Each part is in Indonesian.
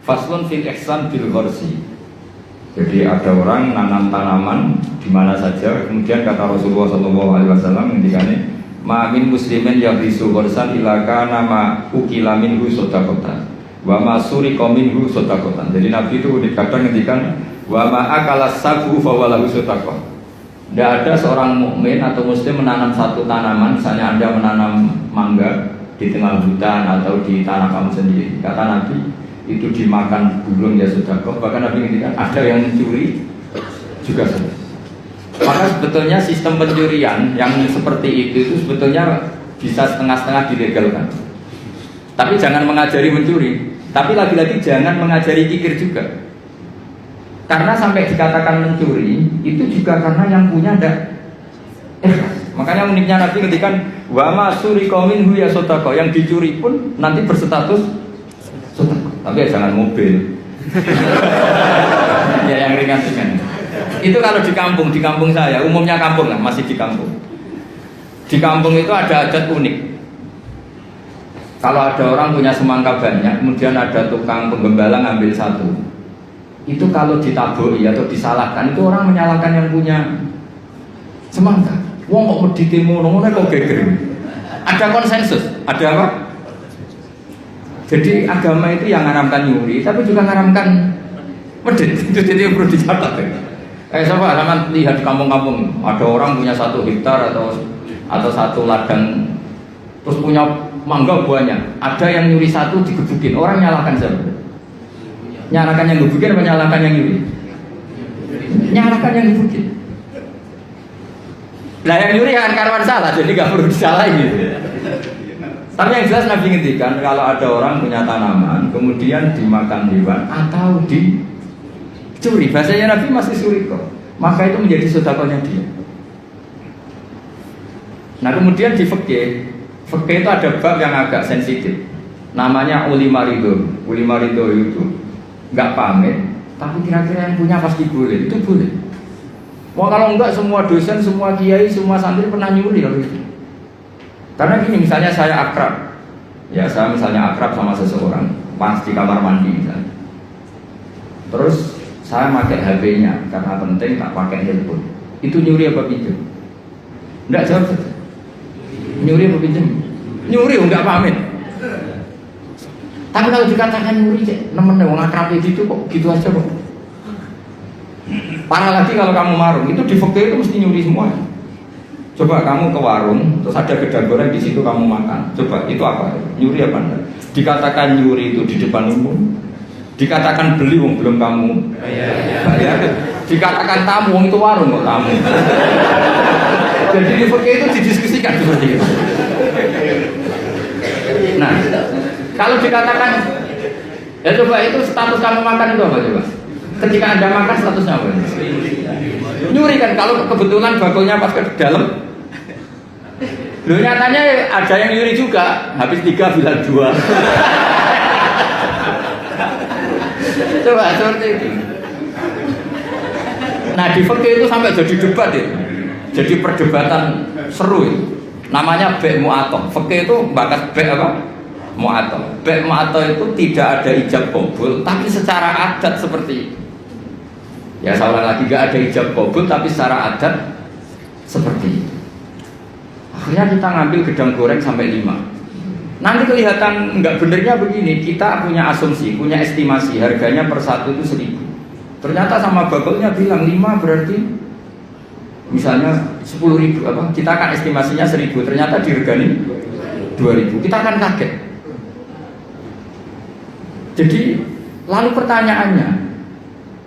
Faslun fil ihsan bil gharsi. Jadi ada orang nanam tanaman di mana saja, kemudian kata Rasulullah SAW ngendikane, ma min muslimin yagrisu gharsan illa kana ma ukila minhu sadaqatan wa ma suriqa minhu sadaqatan. Jadi Nabi itu kadang ngendikan wa ma akala sabu fa walahu sadaqah. Tidak ada seorang mukmin atau muslim menanam satu tanaman, misalnya Anda menanam mangga di tengah hutan atau di tanah kamu sendiri. Kata Nabi, itu dimakan burung ya sedekah. Bahkan Nabi ngendikan ada yang mencuri juga sedekah. Maka sebetulnya sistem pencurian yang seperti itu sebetulnya bisa setengah-setengah dilegalkan. Tapi jangan mengajari mencuri. Tapi lagi-lagi jangan mengajari kikir juga. Karena sampai dikatakan mencuri itu juga karena yang punya ada makanya uniknya Nabi ngendikan wa ma suriqa minhu ya sedekah. Yang dicuri pun nanti berstatus sedekah. Tapi ya jangan mobil. Ya yang ringan-ringan. Itu kalau di kampung saya, umumnya kampung lah, masih di kampung. Di kampung itu ada adat unik. Kalau ada orang punya semangka banyak, kemudian ada tukang penggembala ngambil satu. Itu kalau ditaburi atau disalahkan, itu orang menyalahkan yang punya semangka. Wong kok medite ngono-ngono kok geger. Ada konsensus, ada apa? Jadi agama itu yang ngaramkan nyuri, tapi juga ngaramkan medit. Itu jadi perlu dicatat. Coba halaman lihat di kampung-kampung, ada orang punya 1 hektar atau 1 ladang, terus punya mangga banyak. Ada yang nyuri 1 digebukin, orang nyalakan siapa? Nyalakan yang gebukin apa nyalakan yang nyuri? Nyalakan yang gebukin. Nah yang nyuri kan karuan salah, jadi nggak perlu disalahin gitu. Tapi yang jelas Nabi ngendikan kalau ada orang punya tanaman kemudian dimakan hewan atau dicuri, bahasanya Nabi masih suriko, maka itu menjadi sedekahnya dia. Nah kemudian di fikih itu ada bab yang agak sensitif, namanya ulima ridho. Ulima ridho itu nggak pamit, tapi kira-kira yang punya pasti boleh, itu boleh. Wah kalau enggak semua dosen, semua kiai, semua santri pernah nyuri kalau itu. Karena gini, misalnya saya akrab, ya saya misalnya akrab sama seseorang, pas di kamar mandi misalnya. Terus saya pakai HP-nya karena penting tak pakai handphone. Itu nyuri apa pinjam? Enggak jawab saja. Nyuri apa pinjam? Nyuri, enggak pamit. Tapi kalau dikatakan nyuri, nemen wong akrab itu kok gitu aja kok. Parah lagi kalau kamu marung, itu di fikih itu mesti nyuri semua. Coba kamu ke warung, terus ada gedang goreng di situ kamu makan. Coba itu apa? Nyuri apa enggak? Dikatakan nyuri itu di depan umum. Dikatakan beli wong belum kamu bayar. Dikatakan tamu wong itu warung kok tamu. Jadi di fikih itu didiskusikan seperti itu. Nah, kalau dikatakan ya coba itu status kamu makan itu apa coba? Ketika Anda makan statusnya apa? Nyuri kan, kalau kebetulan bakulnya pas ke dalam. Loh nyatanya ada yang nyuri juga, habis 3 bilang 2. Coba seperti itu. Nah di fikih itu sampai jadi debat ya. Jadi perdebatan seru ya. Namanya be' mu'athah. Fikih itu bakas be' apa? Mu'athah. Be' mu'athah itu tidak ada ijab qabul, tapi secara adat seperti itu. Ya seorang lagi gak ada ijab qabul tapi secara adat seperti itu. Akhirnya kita ngambil gedang goreng sampai 5. Nanti kelihatan nggak benernya begini, kita punya asumsi, punya estimasi harganya per 1 itu 1.000. Ternyata sama bakulnya bilang 5 berarti misalnya 10.000 apa? Kita akan estimasinya 1.000, ternyata diregani 2.000. Kita akan kaget. Jadi lalu pertanyaannya,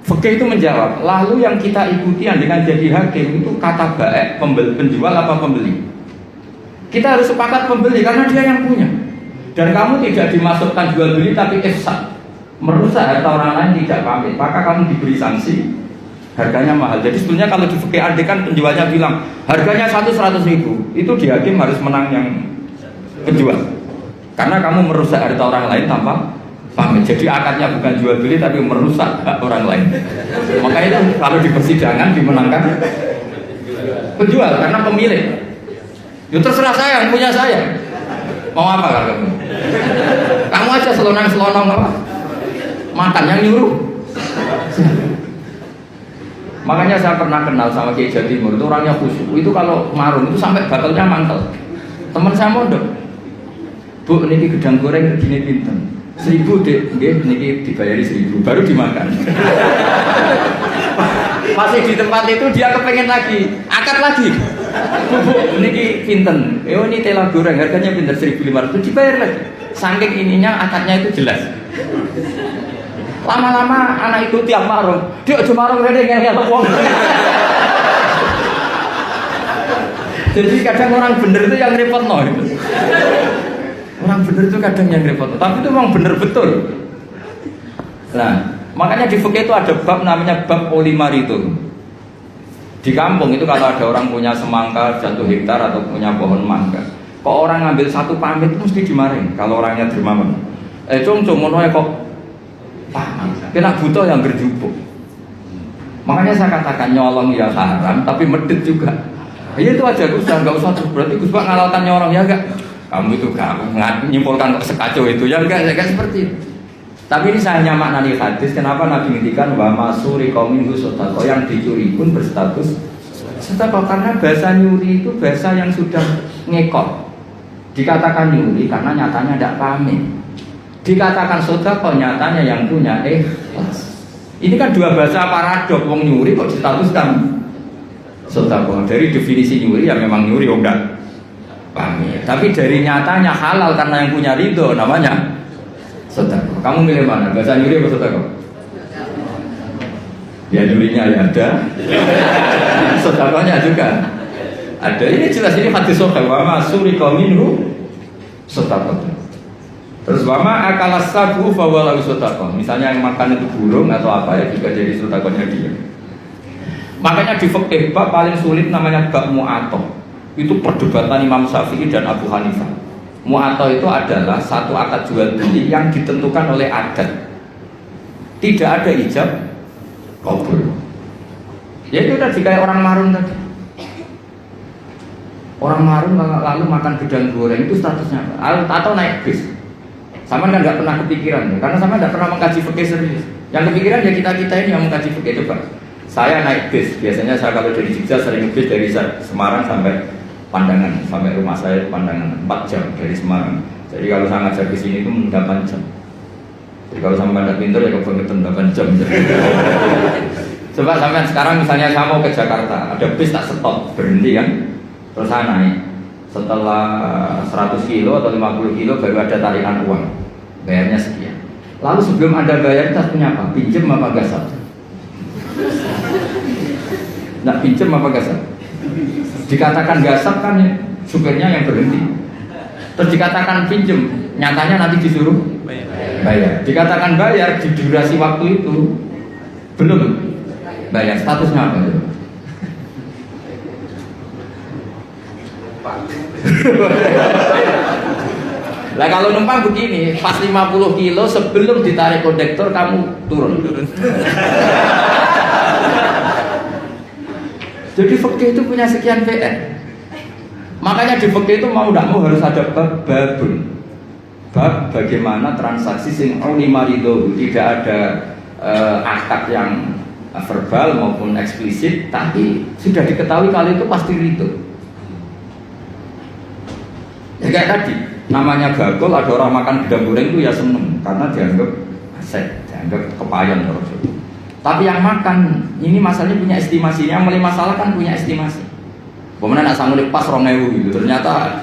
fikih itu menjawab, lalu yang kita ikuti dengan jadi hakim itu kata baik, penjual apa pembeli? Kita harus sepakat pembeli karena dia yang punya. Dan kamu tidak dimasukkan jual beli tapi ifsad, merusak harta orang lain tidak pamit, maka kamu diberi sanksi, harganya mahal. Jadi sebenarnya kalau di fikih ada kan penjualnya bilang harganya 100.000, itu di hakim harus menang yang penjual. Karena kamu merusak harta orang lain tanpa pamit. Jadi akadnya bukan jual beli tapi merusak hak orang lain. Maka itu kalau di persidangan dimenangkan penjual karena pemilik. Ya terserah saya, yang punya saya. Mau apa kamu? Kamu aja selonang-selonong apa? makan yang nyuruh. Makanya saya pernah kenal sama Kiai Jawa Timur, itu orangnya khusyuk. Itu kalau marung itu sampai bakalnya mantel. Teman saya mondok, Bu, ini gedang goreng begini pinten. 1.000 dek, ini dibayari 1.000, baru dimakan. Masih di tempat itu dia kepengen lagi, akad lagi. Bu, ini pinten. Ini tela goreng harganya pinten 1.500, dibayar lagi. Saking ininya akadnya itu jelas. Lama-lama anak itu tiap marung, dia cuma marung rene ngel-ngel wong. Jadi kadang orang bener itu yang repot no. Orang bener itu kadang yang repot, tapi itu memang bener betul. Nah, makanya di fikih itu ada bab namanya bab olimar itu. Di kampung itu kalau ada orang punya semangka 1 hektar atau punya pohon mangga, kok orang ngambil 1 pamit mesti dimarahin kalau orangnya dermawan. Cung ngono kok kena butuh yang gerjupuk. Makanya saya katakan nyolong ya haram, tapi medit juga. Ya itu aja Gus, nggak usah terus berarti Gus Pak ngalalkan nyolong ya enggak. Kamu itu gak menyimpulkan kok sekacau itu ya enggak seperti itu. Tapi ini saya maknani hadis. Kenapa Nabi ngendikan wa masuri qaumin husataqa, yang dicuri pun berstatus sedekah, karena bahasa nyuri itu bahasa yang sudah ngekor. Dikatakan nyuri karena nyatanya tidak pamit. Dikatakan sedekah nyatanya yang punya ikhlas. Ini kan dua bahasa paradok. Wong nyuri kok distatuskan sedekah. Dari definisi nyuri ya memang nyuri enggak pamit. Tapi dari nyatanya halal karena yang punya ridho namanya sedekah. Kamu milih mana? Bahasa nyuri atau sedekah? Ya nyurinya ya ada. Sedekahnya juga ada. Ini jelas ini hadis sahih wa masuri qaminhu sedekah. Terus wama akalas sabu fawalau sedekah. Misalnya yang makan itu burung atau apa ya juga jadi sedekahnya dia. Makanya di fikih bab paling sulit namanya bab mu'athah. Itu perdebatan Imam Syafi'i dan Abu Hanifah. Mu'athah itu adalah satu akad jual beli yang ditentukan oleh adat. Tidak ada ijab kabul. Ya itu tadi kayak orang marun tadi. Orang marun lalu makan gedang goreng itu statusnya apa? Atau naik bis. Sama kan nggak pernah kepikiran, karena sama nggak pernah mengkaji fikih serius. Yang kepikiran ya kita ini yang mengkaji fikih. Coba, saya naik bis. Biasanya saya kalau dari Jogja sering bis dari Semarang sampai Pandangan, sampai rumah saya Pandangan 4 jam dari Semarang. Jadi kalau saya ngajar ke sini itu 8 jam. Jadi kalau sampai pada pintar ya kebangetan 8 jam. Coba sampai sekarang misalnya saya mau ke Jakarta, ada bis tak stop berhenti kan, terus saya naik. Setelah 100 kilo atau 50 kilo baru ada tarikan uang, bayarnya sekian. Lalu sebelum Anda bayar kita punya apa? Pinjem apa gasap? Nah, pinjem apa gasap? Dikatakan gasap kan ya, supirnya yang berhenti. Terus dikatakan pinjem, nyatanya nanti disuruh bayar. Dikatakan bayar di durasi waktu itu belum bayar, statusnya apa? Lah kalau numpang begini, pas 50 kilo sebelum ditarik kondektor kamu turun. Jadi fikih itu punya sekian PR. Makanya di fikih itu mau tidak mau harus ada babun. Bab bagaimana transaksi sing ulima ridho, tidak ada akad yang verbal maupun eksplisit, tapi sudah diketahui kali itu pasti ridho. Ya kayak tadi, namanya bagol, ada orang makan gedang goreng itu ya seneng karena dianggap aset, dianggap kepayan terus. Tapi yang makan ini masalahnya punya estimasi, yang mulai masalah kan punya estimasi. Kemudian nak sanggup pas 2.000 gitu, ternyata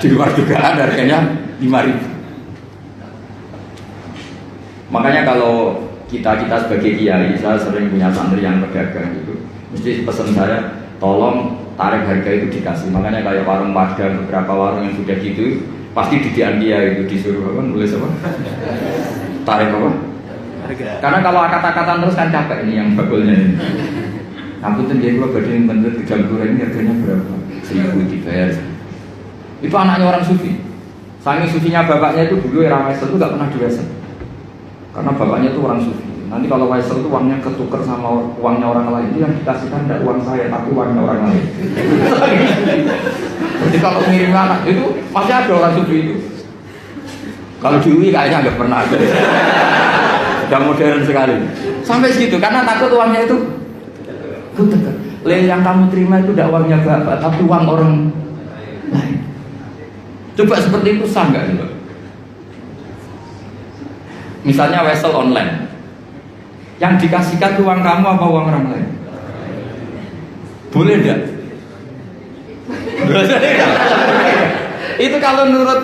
di luar dugaan harganya 5.000. Makanya kalau kita sebagai kiai, saya sering punya santri yang pedagang gitu, mesti pesan saya, tolong tarik harga itu dikasih. Makanya kayak warung Padang, beberapa warung yang sudah gitu pasti didian dia itu disuruh apa, nulis apa? Tarik apa? Harga. Karena kalau akad-akatan terus kan capek ini yang bagulnya ini. Ampun dia kalau badai yang bener gedang goreng ini harganya berapa? 1.000 dibayar. Itu anaknya orang sufi. Saking sufinya bapaknya itu dulu era Wesel itu gak pernah diwasel. Karena bapaknya itu orang sufi. Nanti kalau Wesel itu uangnya ketukar sama uangnya orang lain, itu yang dikasihkan tidak uang saya tapi uangnya orang lain. Jadi kalau ngirim anak itu masih ada orang sufi itu. Kalau di UI kayaknya nggak pernah ada. Sudah modern sekali. Sampai segitu karena takut uangnya itu putar. Yang kamu terima itu tidak uangnya bapak, tapi uang orang lain. Coba seperti itu sah nggak coba? Misalnya wesel online, yang dikasihkan uang kamu apa uang orang lain? Boleh enggak? Itu kalau menurut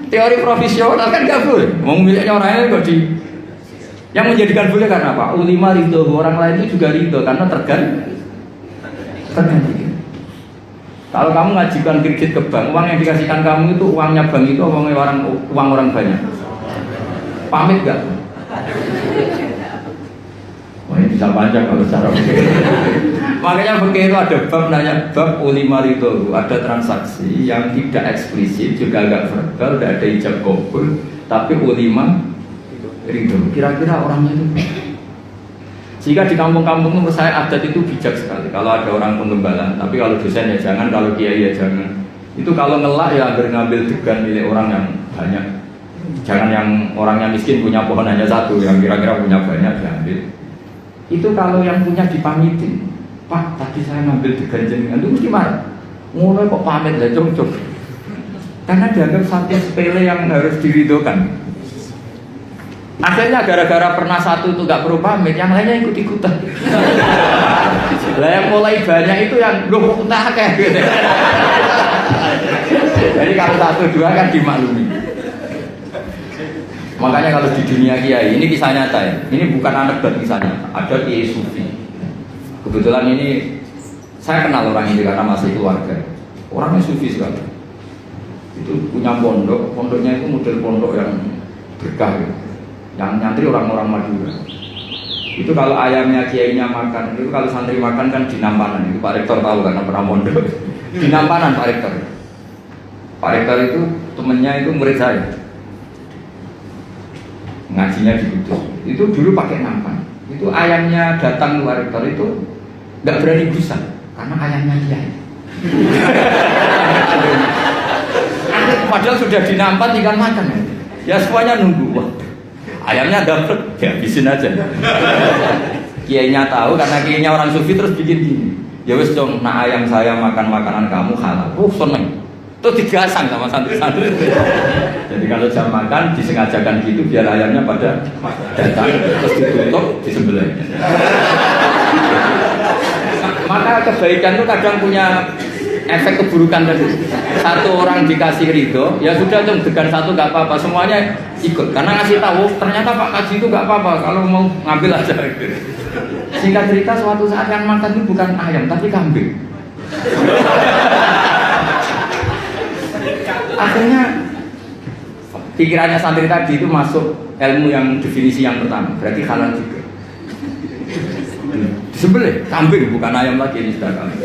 teori profesional kan nggak boleh. Mau miliknya orang lain kok di. Yang menjadikan boleh karena apa? Ulima ridho, orang lain itu juga ridho karena terganti. Kalau kamu ngajukan kredit ke bank, uang yang dikasihkan kamu itu uangnya bank itu uang orang banyak. Pamit nggak? Wah ini bisa panjang kalau secara makanya begitu ada bab nanya bab ulima ridho, ada transaksi yang tidak eksplisit juga agak verbal, tidak ada ijab kabul, tapi ulima ridho. Kira-kira orangnya itu sehingga di kampung-kampung menurut saya adat itu bijak sekali. Kalau ada orang penggembala, tapi kalau dosen ya jangan, kalau kiai ya jangan. Itu kalau ngelak ya agar ngambil degan milik orang yang banyak. Jangan yang orangnya miskin punya pohon hanya satu, yang kira-kira punya banyak diambil. Itu kalau yang punya dipamitin, Pak tadi saya ngambil degan jenengan, itu mesti marah. Ngono kok pamit lah cocok. Karena dianggap satu sepele yang harus diridhokan. Akhirnya gara-gara pernah satu itu gak perlu pamit, yang lainnya ikut-ikutan. Lah yang mulai banyak itu yang loh kok tak kayak gitu. Jadi kalau satu dua kan dimaklumi. Makanya kalau di dunia kiai, ini kisah nyata ya. Ini bukan anekdot kisahnya. Ada kiai sufi. Kebetulan ini saya kenal orang ini karena masih keluarga. Orangnya sufi sekali. Itu punya pondok, pondoknya itu model pondok yang berkah gitu. Yang nyantri orang-orang Madura. Itu kalau ayamnya kiainya makan, itu kalau santri makan kan dinampanan. Itu Pak Rektor tahu karena pernah mondok. Dinampanan Pak Rektor. Pak Rektor itu temennya itu murid saya. Ngajinya di Kudus. Itu dulu pakai nampan. Itu ayamnya datang ke Pak Rektor itu nggak berani busa karena ayamnya kiai. Padahal sudah dinampan tinggal makan. Ya semuanya nunggu. Wah, ayamnya dapet, ya habisin aja. Kiainya tahu karena kiainya orang sufi terus bikin gini. Ya wes dong, nah ayam saya makan makanan kamu halal. Seneng. Terus digasang sama santri-santri. Jadi kalau jam makan disengajakan gitu biar ayamnya pada datang terus ditutup disembelih. Maka kebaikan itu kadang punya efek keburukan tadi. Satu orang dikasih ridho, ya sudah dong degan satu gak apa-apa, semuanya ikut. Karena ngasih tahu ternyata Pak Kaji itu gak apa-apa, kalau mau ngambil aja. Singkat cerita suatu saat yang makan itu bukan ayam tapi kambing. Akhirnya pikirannya santri tadi itu masuk ilmu yang definisi yang pertama, berarti halal juga. Disembelih kambing bukan ayam lagi, ini sudah kambing.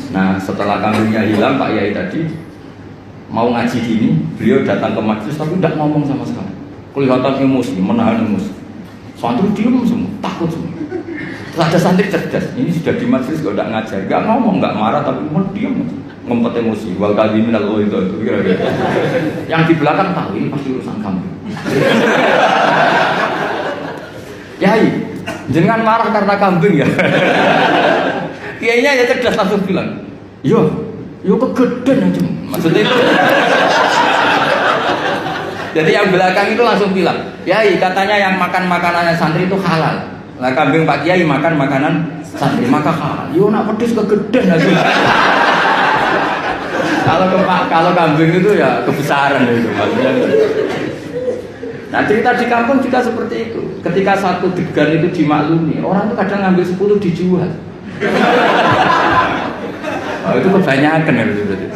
Nah setelah kambingnya hilang Pak Yai tadi mau ngaji gini, beliau datang ke majelis tapi tidak ngomong sama sekali. Kelihatan emosi, menahan emosi. Santri diam semua, takut semua. Terus ada santri cerdas, ini sudah di majelis kok tidak ngajar, nggak ngomong, nggak marah tapi cuma diam, ngempet emosi. Wal kadhimin al itu kira-kira. Yang di belakang tahu ini pasti urusan kambing. Yai, jangan marah karena kambing ya. Kiainya ya cerdas langsung bilang, yo kegedean aja. Maksudnya itu. Jadi yang belakang itu langsung bilang, Yai katanya yang makan makanannya santri itu halal. Nah kambing Pak Kiai makan makanan santri maka halal. Yo nak pedes kegedean aja. Kalau kambing itu ya kebesaran itu maksudnya. Nah cerita di kampung juga seperti itu. Ketika satu degan itu dimaklumi, orang itu kadang ngambil 10 dijual. Oh, itu kebanyakan ya berarti.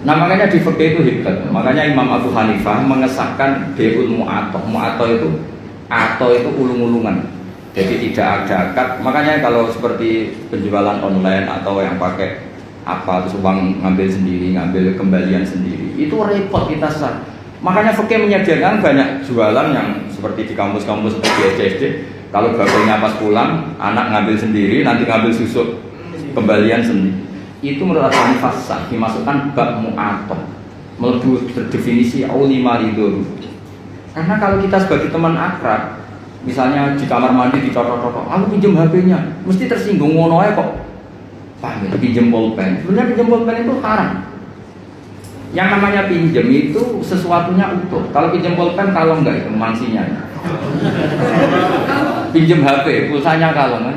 Nah makanya di fikih itu hebat. Makanya Imam Abu Hanifah mengesahkan beul mu'atoh. Mu'atoh itu ulung-ulungan. Jadi tidak ada akad. Makanya kalau seperti penjualan online atau yang pakai apa terus uang ngambil sendiri, ngambil kembalian sendiri, itu repot kita sah. Makanya fikih menyediakan banyak jualan yang seperti di kampus-kampus seperti SD. Kalau bapaknya pas pulang, anak ngambil sendiri, nanti ngambil susu kembalian sendiri. Itu menurut Hanifah sah, dimasukkan bab mu'atoh, melebu berdefinisi ulima ridho. Karena kalau kita sebagai teman akrab, misalnya di kamar mandi dicocok-cocok, aku pinjam HP-nya, mesti tersinggung ngono ae kok. Paham ya? Pinjam pulpen. Sebenarnya pinjam pulpen itu haram. Yang namanya pinjam itu sesuatunya utuh. Kalau pinjam pulpen kalau enggak itu mansinya. Pinjam HP, pulsanya kalau kan.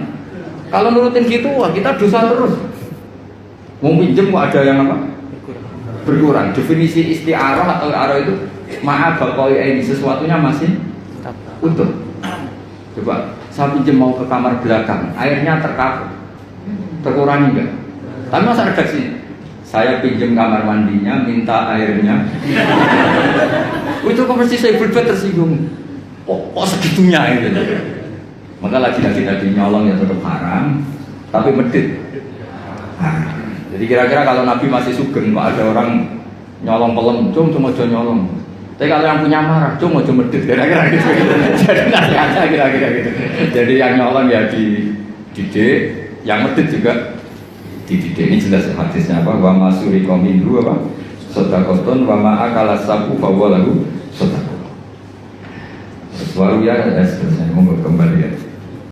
Kalau nurutin gitu, wah kita dosa terus. Mau pinjam kok ada yang apa? Berkurang. Definisi isti'arah atau arah itu maaf bakoi ini sesuatunya masih utuh. Coba saya pinjam mau ke kamar belakang, airnya terkapur, terkurangi enggak? Tapi masa redaksi? Saya pinjam kamar mandinya, minta airnya. Itu kok mesti saya berbuat tersinggung. Kok segitunya itu? Maka lagi-lagi tadi nyolong ya tetap haram, tapi medit. Jadi kira-kira kalau Nabi masih sugeng, kok ada orang nyolong pelem, cuma nyolong. Tapi kalau yang punya marah, cuma medit, kira-kira gitu. Jadi nasihatnya kira-kira gitu. Jadi yang nyolong ya dididik, yang medit juga dididik. Ini jelas hadisnya apa? Wa masuri komindu apa? Sodakotun wa ma'akala sabu fawalahu sodakotun. Sesuatu ya, seterusnya, mau kembali ya.